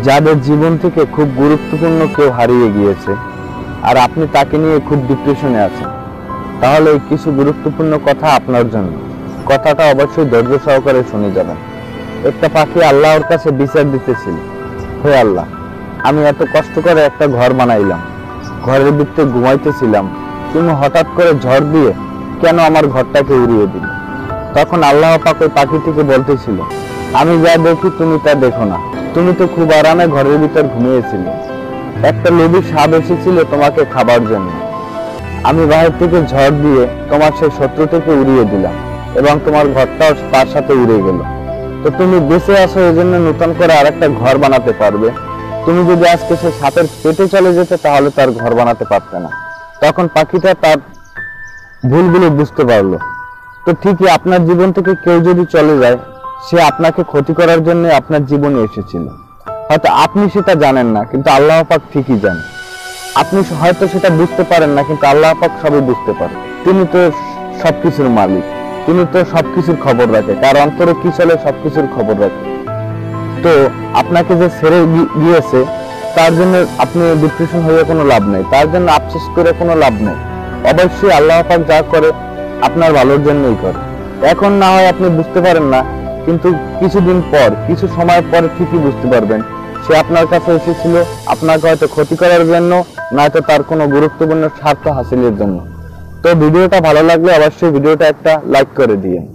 যাদের জীবন থেকে খুব গুরুত্বপূর্ণ কেউ হারিয়ে গিয়েছে আর আপনি তাকে নিয়ে খুব ডিপ্রেশনে আছেন, তাহলে এই কিছু গুরুত্বপূর্ণ কথা আপনার জন্য। কথাটা অবশ্যই ধৈর্য সহকারে শুনে যাবেন। একটা পাখি আল্লাহর কাছে বিচার দিতেছিল, হে আল্লাহ, আমি এত কষ্ট করে একটা ঘর বানাইলাম, ঘরের ভিতরে ঘুমাইতেছিলাম, তুমি হঠাৎ করে ঝড় দিয়ে কেন আমার ঘরটাকে উড়িয়ে দিলে? তখন আল্লাহ পাক ওই পাখিটিকে বলতেছিল, আমি যা দেখি তুমি তা দেখো না, তুমি তো খুব আরামে ঘরের ভিতর ঘুমিয়েছিলে, একটা লোভী সাপ এসেছিল তোমাকে খাবার জন্য, আমি বাহির থেকে ঝড় দিয়ে তোমার সেই শত্রুটিকে উড়িয়ে দিলাম এবং তোমার ঘরটাও তার সাথে উড়ে গেল। তো তুমি বেঁচে আসো, এই জন্য নতুন করে আরেকটা ঘর বানাতে পারবে। তুমি যদি আজকে সে সাপের পেটে চলে যেতে তাহলে তার ঘর বানাতে পারতে না। তখন পাখিটা তার ভুলগুলো বুঝতে পারলো। তো ঠিকই আপনার জীবন থেকে কেউ যদি চলে যায়, সে আপনাকে ক্ষতি করার জন্য আপনার জীবনে এসেছিল। হয়তো আপনি সেটা জানেন না, কিন্তু আল্লাহ পাক ঠিকই জানেন। আপনি হয়তো সেটা বুঝতে পারেন না, কিন্তু আল্লাহ পাক সবই বুঝতে পারেন। তিনি তো সবকিছুর মালিক, তিনি তো সবকিছুর খবর রাখে, কার অন্তরে কি চলে সবকিছুর খবর রাখে। তো আপনাকে যে ছেড়ে গিয়েছে তার জন্য আপনি ডিপ্রেশন হয়ে কোনো লাভ নেই, তার জন্য আফসোস করে কোনো লাভ নেই। অবশ্যই আল্লাহ পাক যা করে আপনার ভালোর জন্যই করে। এখন না হয় আপনি বুঝতে পারেন না, কিন্তু কিছুদিন পর, কিছু সময় পরে ঠিকই বুঝতে পারবেন সে আপনার কাছে এসেছিল আপনাকে হয়তো ক্ষতি করার জন্য, নয়তো তার কোনো গুরুত্বপূর্ণ স্বার্থ হাসিলের জন্য। তো ভিডিওটা ভালো লাগলে অবশ্যই ভিডিওটা একটা লাইক করে দিয়েন।